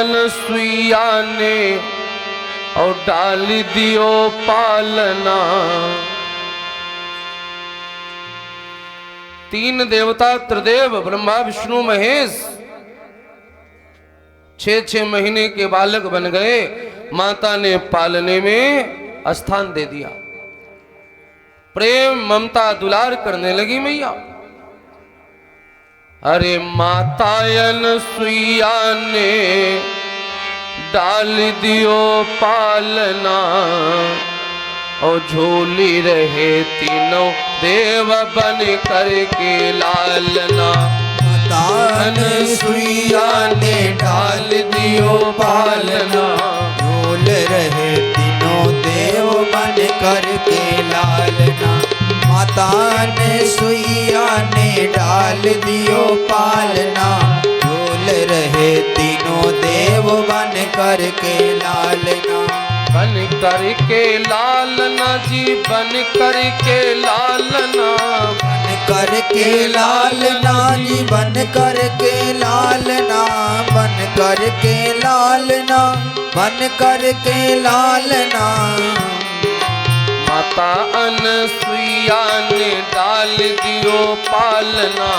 सुइया ने और डाल दियो पालना। तीन देवता त्रिदेव ब्रह्मा विष्णु महेश 6-6 महीने के बालक बन गए। माता ने पालने में स्थान दे दिया, प्रेम ममता दुलार करने लगी मैया। अरे मातायन सुइया ने डाल दियो पालना और झूली रहे तीनों देव बन करके लालना। मातायन सुइया ने डाल दियो पालना, झूल रहे तीनों देव बन करके लालना। माता ने सुइया ने डाल दियो पालना, झूल रहे तीनों देव बन करके लालना। बन करके लालना जी, बन करके लालना, बन करके लालना जी, बन करके लालना, बन करके लालना, बन करके लालना। माता अनसुईया ने डाल दियो पालना,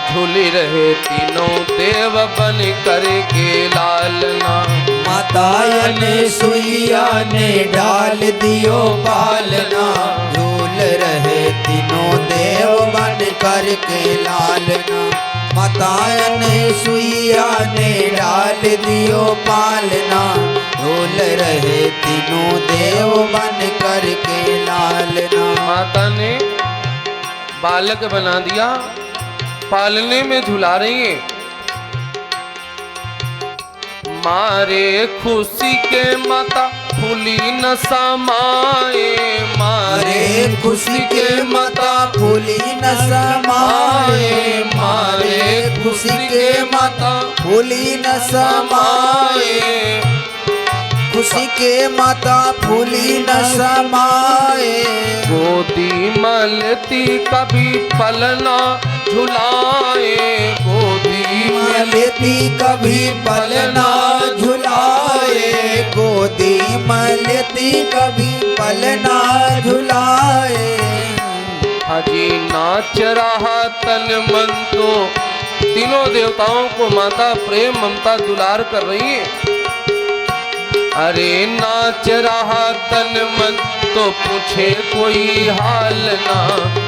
झूली रहे तीनों देव बन करके लालना। माता अनसुईया ने डाल दियो पालना, झूल रहे तीनों देव बन करके लालना। माता अनसुईया ने डाल दियो पालना, झूल रहे तीनों देव बन करके लालना। माता ने बालक बना दिया, पालने में झुला रही है। मारे खुशी के माता फूली न समाए, मारे खुशी के माता फूली न समाए, मारे खुशी के माता फूली न समाए, खुशी के माता फूली न समाए। गोदी मलती कभी पलना झुलाए, गोदी मलती कभी पलना झुलाए, गोदी मलती कभी पलना झुलाए। हाजी नाच रहा तन मन, तो तीनों देवताओं को माता प्रेम ममता दुलार कर रही है। अरे नाच रहा तन मन, तो पूछे कोई हाल ना,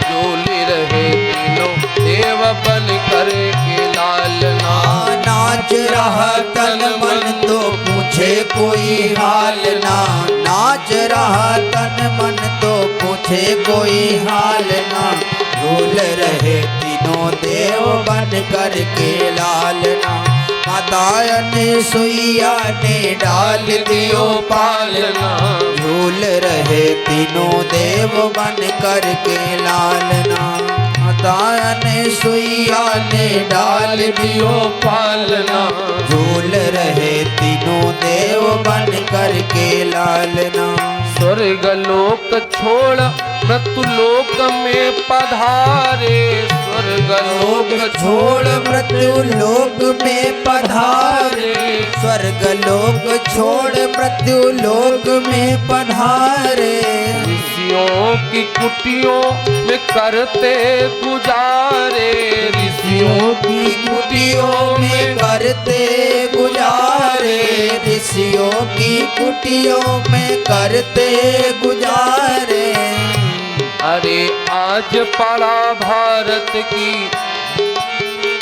झूले रहे तीनों देव बन करके लालना। नाच रहा तन मन, तो पूछे कोई हाल ना, नाच रहा तन मन, तो पूछे कोई हाल ना, झूल रहे तीनों देव बन करके लालना। माता अनसुईया ने डाल दियो पालना, झूल रहे तीनों देव बन करके लालना। माता अनसुईया ने डाल दियो पालना, झूल रहे तीनों देव बन करके लालना। स्वर्ग लोक छोड़ मृत्यु लोक में पधारे, स्वर्ग लोक छोड़ मृत्यु लोक में पधारे, स्वर्ग लोक छोड़ मृत्यु लोक में पधारे। ऋषियों की कुटियों में करते गुजारे, ऋषियों की कुटियों में करते गुजारे, ऋषियों की कुटियों में करते गुजारे। अरे आज पड़ा भारत की,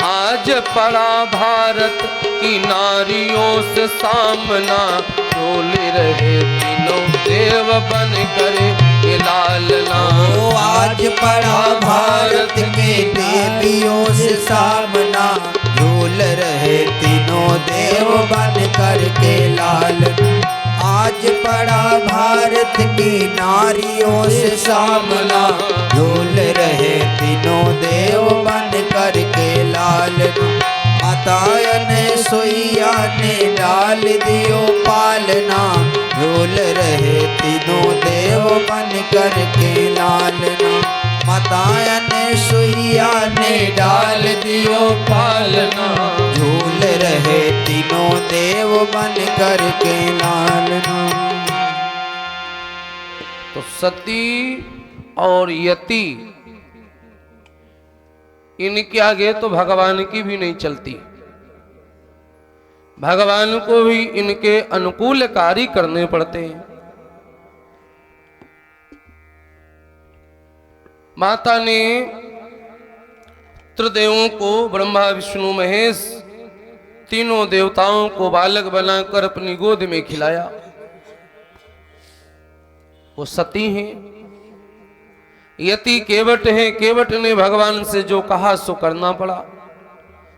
आज पड़ा भारत की नारियों से सामना, झूले रहे तीनों देव बन करके लालना। ओ आज पड़ा भारत के देवियों से सामना, झूल रहे तीनों देव बन करके लालना। आज पड़ा भारत की नारियों से सामना, झूल रहे तीनों देव बन करके लालना। माता अनसुईया ने डाल दियो पालना, झूल रहे तीनों देव बन करके लालना। मातायन सुइया ने डाल दियो पालना, झूल रहे तीनों देव बन कर के लालना। तो सती और यति इनके आगे तो भगवान की भी नहीं चलती। भगवान को भी इनके अनुकूल कार्य करने पड़ते हैं। माता ने त्रिदेवों को, ब्रह्मा विष्णु महेश तीनों देवताओं को बालक बनाकर अपनी गोद में खिलाया। वो सती हैं। यति केवट है। केवट ने भगवान से जो कहा सो करना पड़ा,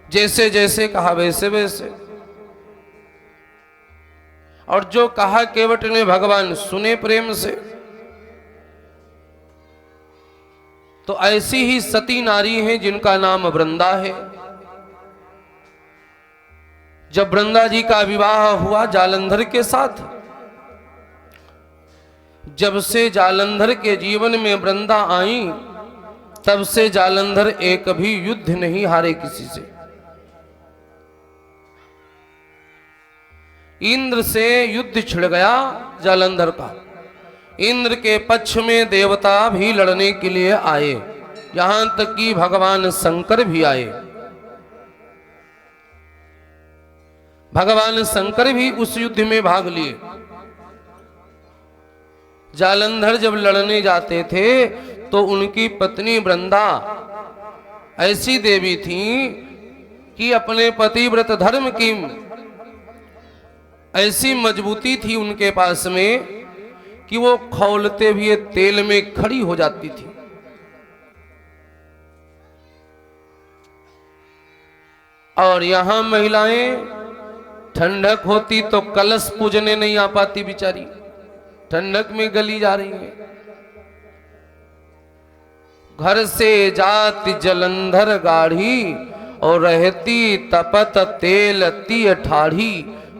जैसे जैसे कहा वैसे वैसे। और जो कहा केवट ने भगवान सुने प्रेम से। तो ऐसी ही सती नारी हैं जिनका नाम वृंदा है। जब वृंदा जी का विवाह हुआ जालंधर के साथ, जब से जालंधर के जीवन में वृंदा आई, तब से जालंधर एक भी युद्ध नहीं हारे किसी से। इंद्र से युद्ध छिड़ गया जालंधर का। इंद्र के पक्ष में देवता भी लड़ने के लिए आए, यहां तक कि भगवान शंकर भी आए। भगवान शंकर भी उस युद्ध में भाग लिए। जालंधर जब लड़ने जाते थे तो उनकी पत्नी वृंदा ऐसी देवी थी कि अपने पतिव्रत धर्म की ऐसी मजबूती थी उनके पास में कि वो खौलते हुए तेल में खड़ी हो जाती थी। और यहां महिलाएं ठंडक होती तो कलश पूजने नहीं आ पाती बेचारी, ठंडक में गली जा रही है। घर से जाति जलंधर गाढ़ी और रहती तपत तेल ती ठाढ़ी।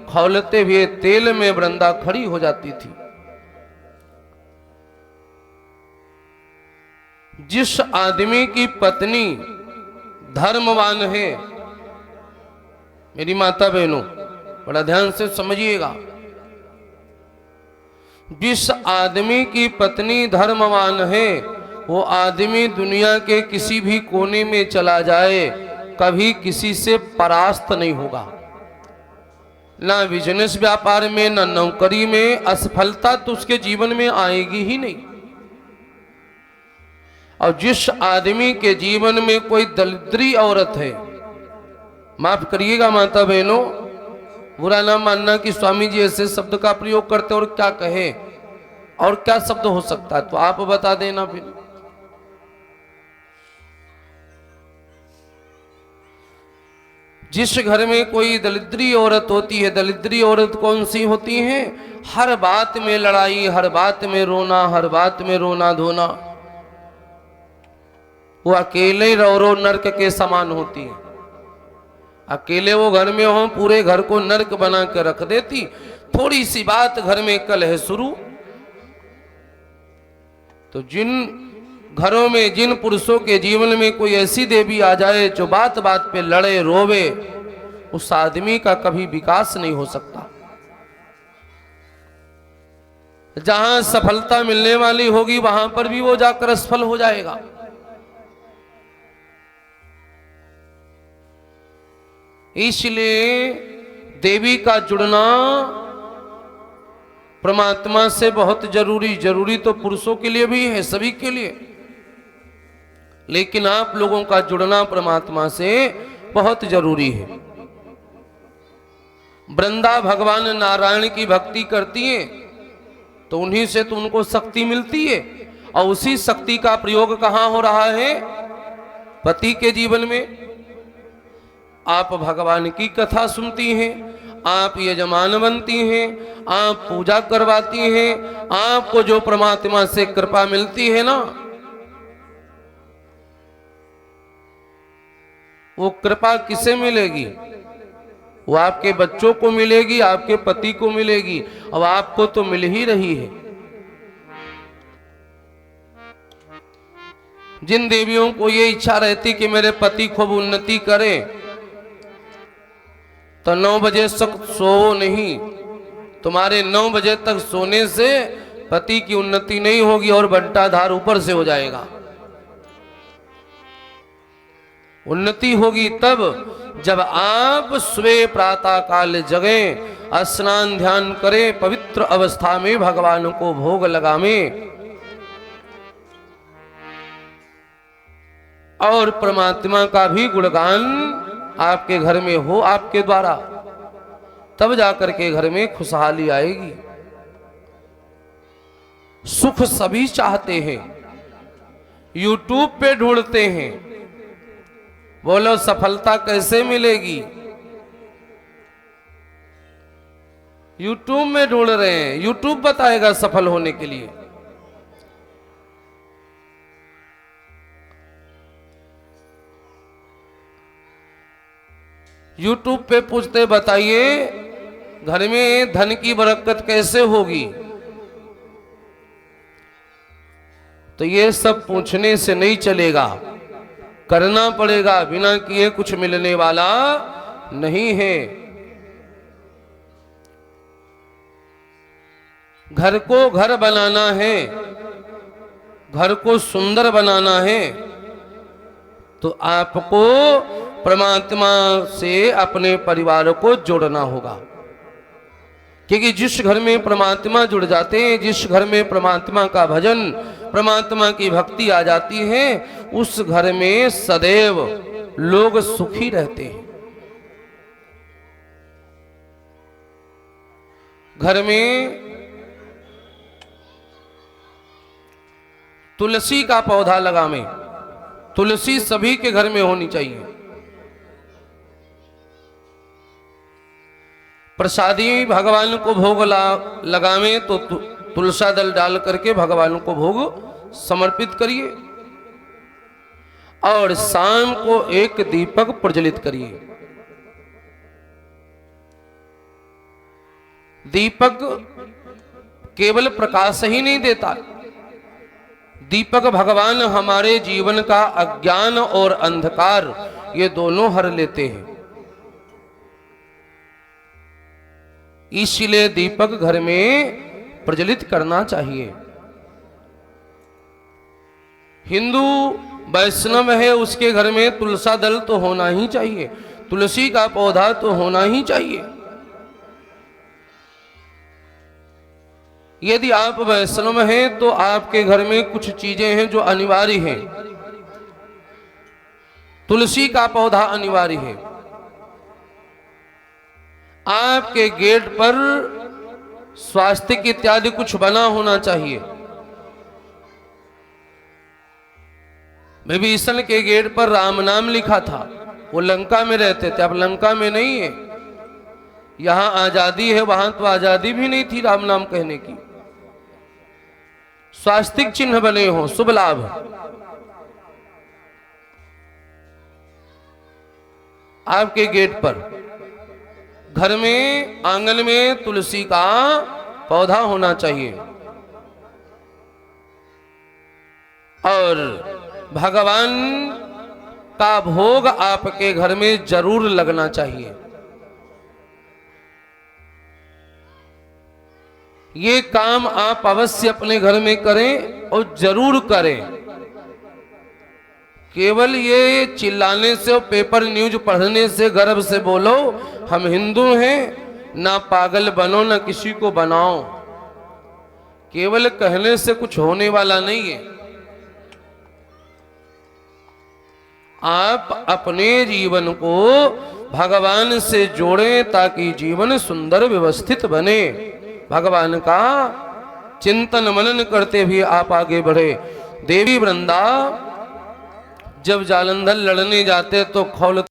खौलते हुए तेल में वृंदा खड़ी हो जाती थी। जिस आदमी की पत्नी धर्मवान है, मेरी माता बहनों बड़ा ध्यान से समझिएगा, जिस आदमी की पत्नी धर्मवान है वो आदमी दुनिया के किसी भी कोने में चला जाए कभी किसी से परास्त नहीं होगा। ना बिजनेस व्यापार में, ना नौकरी में असफलता तो उसके जीवन में आएगी ही नहीं। और जिस आदमी के जीवन में कोई दरिद्री औरत है, माफ करिएगा माता बहनों, बुरा ना मानना कि स्वामी जी ऐसे शब्द का प्रयोग करते और क्या कहे और क्या शब्द हो सकता है, तो आप बता देना फिर। जिस घर में कोई दरिद्री औरत होती है, दरिद्री औरत कौन सी होती है? हर बात में लड़ाई, हर बात में रोना, हर बात में रोना धोना। वो अकेले रो नरक के समान होती है। अकेले वो घर में हो, पूरे घर को नरक बना के रख देती। थोड़ी सी बात घर में कलह शुरू। तो जिन घरों में, जिन पुरुषों के जीवन में कोई ऐसी देवी आ जाए जो बात बात पे लड़े रोवे, उस आदमी का कभी विकास नहीं हो सकता। जहां सफलता मिलने वाली होगी वहां पर भी वो जाकर असफल हो जाएगा। इसलिए देवी का जुड़ना परमात्मा से बहुत जरूरी तो पुरुषों के लिए भी है, सभी के लिए, लेकिन आप लोगों का जुड़ना परमात्मा से बहुत जरूरी है। वृंदा भगवान नारायण की भक्ति करती है तो उन्हीं से तो उनको शक्ति मिलती है, और उसी शक्ति का प्रयोग कहां हो रहा है? पति के जीवन में। आप भगवान की कथा सुनती हैं, आप यजमान बनती हैं, आप पूजा करवाती हैं, आपको जो परमात्मा से कृपा मिलती है ना, वो कृपा किसे मिलेगी? वो आपके बच्चों को मिलेगी, आपके पति को मिलेगी, और आपको तो मिल ही रही है। जिन देवियों को ये इच्छा रहती कि मेरे पति खूब उन्नति करें, तो 9 बजे तक सोओ नहीं। तुम्हारे 9 बजे तक सोने से पति की उन्नति नहीं होगी और बंटाधार ऊपर से हो जाएगा। उन्नति होगी तब जब आप सुबह प्रातः काल जगें, स्नान ध्यान करें, पवित्र अवस्था में भगवान को भोग लगावें और परमात्मा का भी गुणगान आपके घर में हो आपके द्वारा, तब जाकर के घर में खुशहाली आएगी। सुख सभी चाहते हैं, यूट्यूब पे ढूंढते हैं, बोलो सफलता कैसे मिलेगी? यूट्यूब में ढूंढ रहे हैं, यूट्यूब बताएगा सफल होने के लिए। यूट्यूब पे पूछते बताइए घर में धन की बरकत कैसे होगी? तो ये सब पूछने से नहीं चलेगा, करना पड़ेगा। बिना किए कुछ मिलने वाला नहीं है। घर को घर बनाना है, घर को सुंदर बनाना है, तो आपको परमात्मा से अपने परिवार को जोड़ना होगा। क्योंकि जिस घर में परमात्मा जुड़ जाते हैं, जिस घर में परमात्मा का भजन, परमात्मा की भक्ति आ जाती है, उस घर में सदैव लोग सुखी रहते हैं। घर में तुलसी का पौधा लगावें। तुलसी सभी के घर में होनी चाहिए। प्रसादी भगवान को भोग लगावें तो तुलसा दल डाल करके भगवान को भोग समर्पित करिए और शाम को एक दीपक प्रज्वलित करिए। दीपक केवल प्रकाश ही नहीं देता, दीपक भगवान हमारे जीवन का अज्ञान और अंधकार ये दोनों हर लेते हैं। इसलिए दीपक घर में प्रज्वलित करना चाहिए। हिंदू वैष्णव है, उसके घर में तुलसा दल तो होना ही चाहिए, तुलसी का पौधा तो होना ही चाहिए। यदि आप वैष्णव हैं तो आपके घर में कुछ चीजें हैं जो अनिवार्य हैं। तुलसी का पौधा अनिवार्य है। आपके गेट पर स्वास्तिक इत्यादि कुछ बना होना चाहिए। विभीषण के गेट पर राम नाम लिखा था, वो लंका में रहते थे, अब लंका में नहीं है। यहां आजादी है, वहां तो आजादी भी नहीं थी राम नाम कहने की। स्वास्तिक चिन्ह बने हो, शुभ लाभ। आपके गेट पर, घर में, आंगन में तुलसी का पौधा होना चाहिए और भगवान का भोग आपके घर में जरूर लगना चाहिए। ये काम आप अवश्य अपने घर में करें और जरूर करें। केवल ये चिल्लाने से और पेपर न्यूज पढ़ने से गर्व से बोलो हम हिंदू हैं, ना पागल बनो ना किसी को बनाओ। केवल कहने से कुछ होने वाला नहीं है। आप अपने जीवन को भगवान से जोड़ें ताकि जीवन सुंदर व्यवस्थित बने। भगवान का चिंतन मनन करते हुए आप आगे बढ़े। देवी वृंदा जब जालंधर लड़ने जाते तो खौल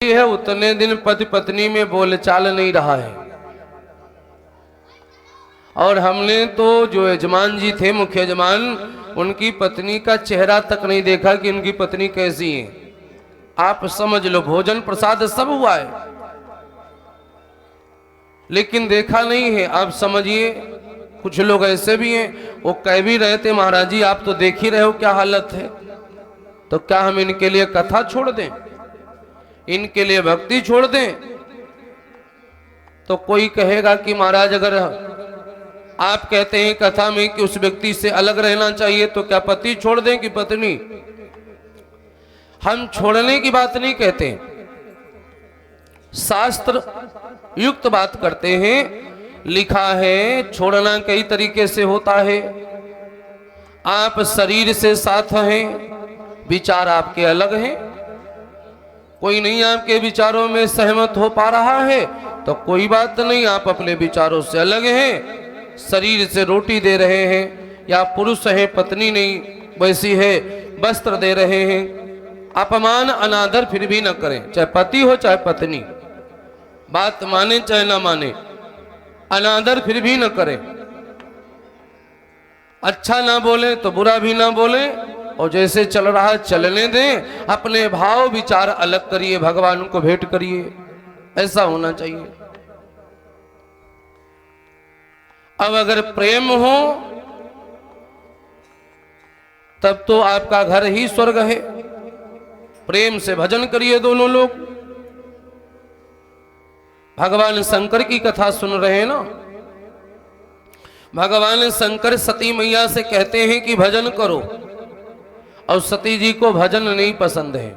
है उतने दिन पति पत्नी में बोलचाल नहीं रहा है। और हमने तो जो यजमान जी थे, मुख्य यजमान, उनकी पत्नी का चेहरा तक नहीं देखा कि उनकी पत्नी कैसी है। आप समझ लो, भोजन प्रसाद सब हुआ है, लेकिन देखा नहीं है। आप समझिए, कुछ लोग ऐसे भी हैं, वो कह भी रहे थे महाराज जी आप तो देख ही रहे हो क्या हालत है, तो क्या हम इनके लिए कथा छोड़ दें, इनके लिए भक्ति छोड़ दें? तो कोई कहेगा कि महाराज अगर आप कहते हैं कथा में कि उस व्यक्ति से अलग रहना चाहिए, तो क्या पति छोड़ दें कि पत्नी? हम छोड़ने की बात नहीं कहते, शास्त्र युक्त बात करते हैं। लिखा है छोड़ना कई तरीके से होता है। आप शरीर से साथ हैं, विचार आपके अलग हैं, कोई नहीं आपके विचारों में सहमत हो पा रहा है तो कोई बात नहीं, आप अपने विचारों से अलग हैं। शरीर से रोटी दे रहे हैं, या पुरुष है पत्नी नहीं वैसी है वस्त्र दे रहे हैं, अपमान अनादर फिर भी न करें, चाहे पति हो चाहे पत्नी, बात माने चाहे ना माने, अनादर फिर भी न करें। अच्छा ना बोले तो बुरा भी ना बोले, और जैसे चल रहा है चलने दें। अपने भाव विचार अलग करिए, भगवान को भेंट करिए, ऐसा होना चाहिए। अब अगर प्रेम हो तब तो आपका घर ही स्वर्ग है। प्रेम से भजन करिए दोनों लोग। भगवान शंकर की कथा सुन रहे हैं ना, भगवान शंकर सती मैया से कहते हैं कि भजन करो, और सती जी को भजन नहीं पसंद है।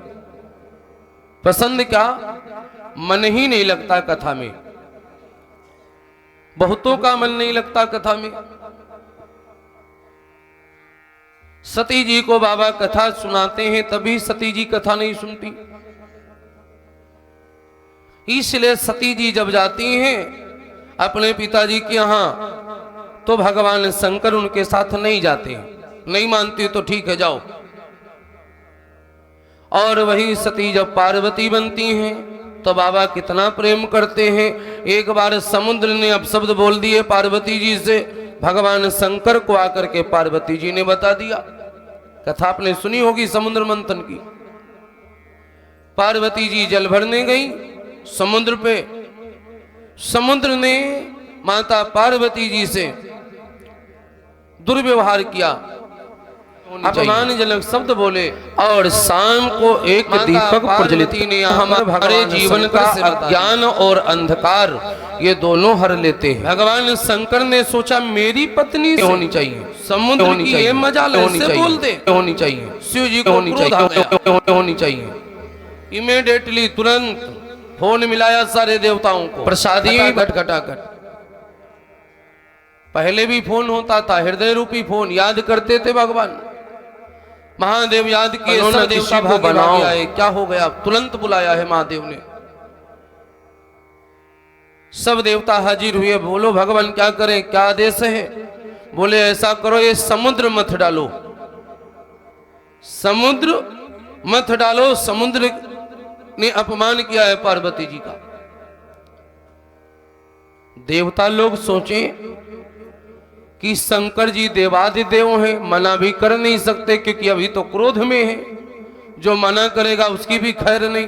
पसंद क्या, मन ही नहीं लगता कथा में। बहुतों का मन नहीं लगता कथा में। सती जी को बाबा कथा सुनाते हैं तभी सती जी कथा नहीं सुनती। इसलिए सती जी जब जाती हैं अपने पिताजी के यहां, तो भगवान शंकर उनके साथ नहीं जाते हैं। नहीं मानती तो ठीक है जाओ। और वही सती जब पार्वती बनती हैं तो बाबा कितना प्रेम करते हैं। एक बार समुद्र ने अपशब्द बोल दिए पार्वती जी से, भगवान शंकर को आकर के पार्वती जी ने बता दिया। कथा आपने सुनी होगी समुद्र मंथन की। पार्वती जी जल भरने गई समुद्र पे, समुद्र ने माता पार्वती जी से दुर्व्यवहार किया, अपमानजनक शब्द बोले, और शाम को एक दीपक प्रज्वलित ने हमारे जीवन का अज्ञान और अंधकार ये दोनों हर लेते हैं। भगवान शंकर ने सोचा मेरी पत्नी होनी चाहिए, समुद्र की ये मजाल ऐसे बोल दे होनी चाहिए, शिव जी को होनी चाहिए। इमीडिएटली तुरंत फोन मिलाया सारे देवताओं को, प्रसादी खटखटाकर। पहले भी फोन होता था, हृदय रूपी फोन, याद करते थे भगवान। महादेव याद किए, सब देवता को बनाओ, क्या हो गया, तुरंत बुलाया है महादेव ने। सब देवता हाजिर हुए। बोलो भगवान क्या करें, क्या आदेश है? बोले ऐसा करो, ये समुद्र मत डालो, समुद्र मत डालो। समुद्र ने अपमान किया है पार्वती जी का। देवता लोग सोचें कि शंकर जी देवादिदेव हैं, मना भी कर नहीं सकते क्योंकि अभी तो क्रोध में है, जो मना करेगा उसकी भी खैर नहीं।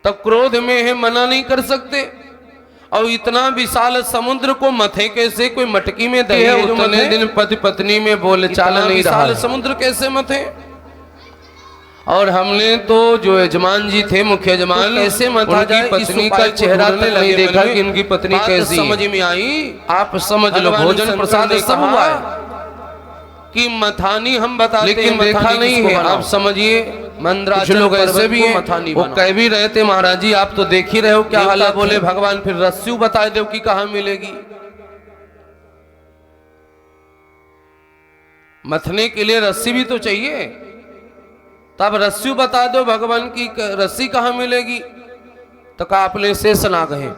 तब क्रोध में है, मना नहीं कर सकते। और इतना विशाल समुद्र को मथे कैसे, कोई मटकी में दही है, उतने दिन पति पत्नी में बोलचाल नहीं रहा, समुद्र कैसे मथे? और हमने तो जो यजमान जी थे, मुख्य यजमान, ऐसे मथा जाए, पत्नी का चेहरा नहीं देखा कि इनकी पत्नी कैसी, समझ में आई। आप समझ लो, भोजन प्रसाद सब हुआ है कि मथानी हम बताते, लेकिन देखा नहीं है। आप समझिए, कुछ लोग ऐसे भी हैं, वो कह भी रहे थे महाराज जी आप तो देख ही रहे हो क्या हालत। बोले भगवान फिर रस्सी बता दो कि कहां मिलेगी। मथने के लिए रस्सी भी तो चाहिए, तब रस्सी बता दो भगवान की, रस्सी कहां मिलेगी? तो कहा अपने शेषनाग है,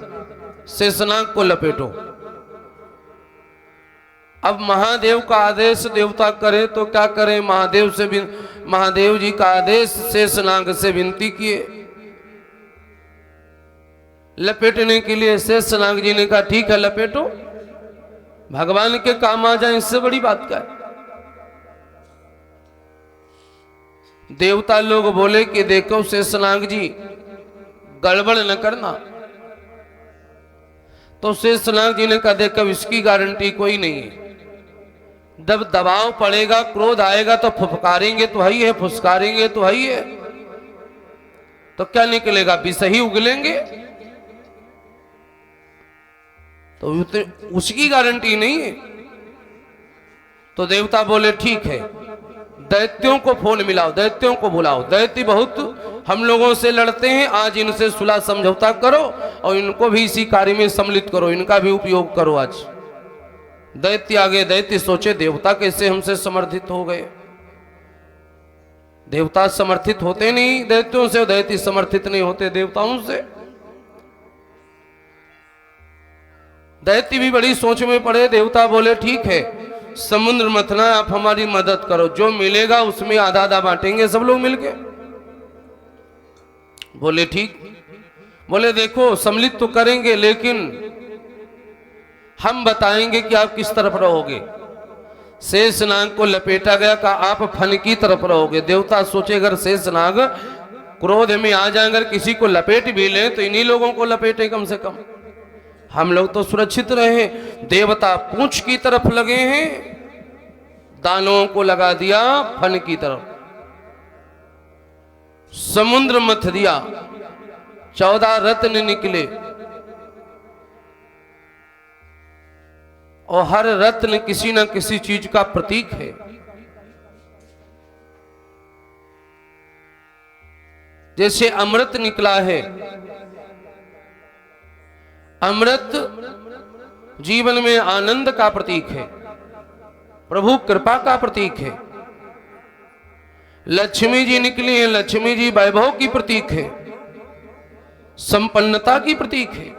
शेषनाग को लपेटो। अब महादेव का आदेश देवता करे तो क्या करे, महादेव जी का आदेश शेषनाग से विनती किए लपेटने के लिए। शेषनाग जी ने कहा ठीक है लपेटो, भगवान के काम आ जाए, इससे बड़ी बात क्या है। देवता लोग बोले कि देखो शेषनाग जी गड़बड़ न करना। तो शेषनाग जी ने कहा देखो इसकी गारंटी कोई नहीं है, जब दबाव पड़ेगा क्रोध आएगा तो फुफकारेंगे तो है, फुसकारेंगे तो है, तो क्या निकलेगा, विष ही उगलेंगे। तो उसकी गारंटी नहीं है। तो देवता बोले ठीक है, दैत्यों को फोन मिलाओ, दैत्यों को बुलाओ, दैत्य बहुत हम लोगों से लड़ते हैं, आज इनसे सुलह समझौता करो और इनको भी इसी कार्य में सम्मिलित करो, इनका भी उपयोग करो। आज दैत्य आगे, दैत्य सोचे देवता कैसे हमसे समर्थित हो गए। देवता समर्थित होते नहीं दैत्यों से, दैत्य समर्थित नहीं होते देवताओं से। दैत्य भी बड़ी सोच में पड़े। देवता बोले ठीक है समुद्र मथना, आप हमारी मदद करो, जो मिलेगा उसमें आधा आधा बांटेंगे सब लोग मिलके। बोले ठीक। बोले देखो सम्मिलित तो करेंगे लेकिन हम बताएंगे कि आप किस तरफ रहोगे। शेषनाग को लपेटा गया, कहा आप फन की तरफ रहोगे। देवता सोचे अगर शेषनाग क्रोध में आ जाए, अगर किसी को लपेट भी ले तो इन्हीं लोगों को लपेटे कम से कम, हम लोग तो सुरक्षित रहे। देवता पूंछ की तरफ लगे हैं, दानवों को लगा दिया फन की तरफ, समुद्र मथ दिया, 14 रत्न निकले और हर रत्न किसी न किसी चीज का प्रतीक है। जैसे अमृत निकला है, अमृत जीवन में आनंद का प्रतीक है, प्रभु कृपा का प्रतीक है। लक्ष्मी जी निकली है, लक्ष्मी जी वैभव की प्रतीक है, संपन्नता की प्रतीक है।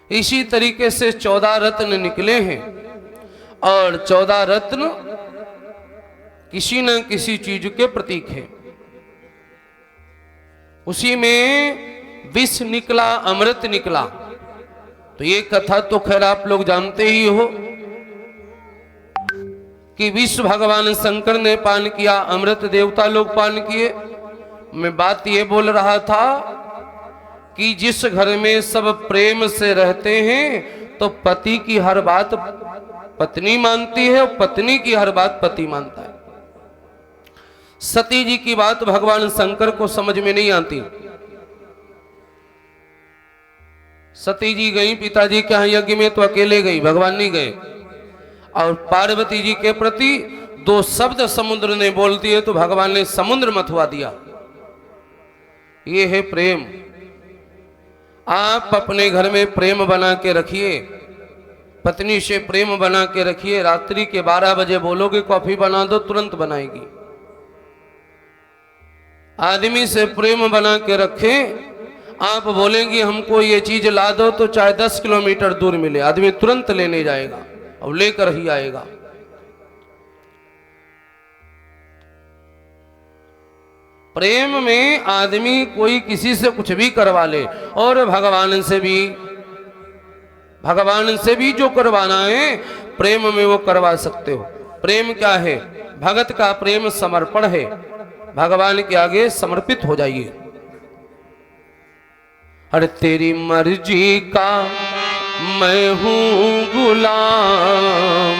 इसी तरीके से 14 रत्न निकले हैं और 14 रत्न किसी न किसी चीज के प्रतीक है। उसी में विष निकला, अमृत निकला। तो ये कथा तो खैर आप लोग जानते ही हो कि विष भगवान शंकर ने पान किया, अमृत देवता लोग पान किए। मैं बात ये बोल रहा था कि जिस घर में सब प्रेम से रहते हैं तो पति की हर बात पत्नी मानती है और पत्नी की हर बात पति मानता है। सती जी की बात भगवान शंकर को समझ में नहीं आती। सती जी गई पिताजी के यहाँ यज्ञ में तो अकेले गई, भगवान नहीं गए। और पार्वती जी के प्रति 2 शब्द समुद्र ने बोल दिए तो भगवान ने समुद्र मथवा दिया। ये है प्रेम। आप अपने घर में प्रेम बना के रखिए, पत्नी से प्रेम बना के रखिए। रात्रि के 12 बजे बोलोगे कॉफी बना दो, तुरंत बनाएगी। आदमी से प्रेम बना के रखें, आप बोलेंगे हमको ये चीज ला दो तो चाहे 10 किलोमीटर दूर मिले, आदमी तुरंत लेने जाएगा और लेकर ही आएगा। प्रेम में आदमी कोई किसी से कुछ भी करवा ले, और भगवान से भी जो करवाना है प्रेम में वो करवा सकते हो। प्रेम क्या है? भगत का प्रेम समर्पण है, भगवान के आगे समर्पित हो जाइए। अरे तेरी मर्जी का मैं हूं गुलाम,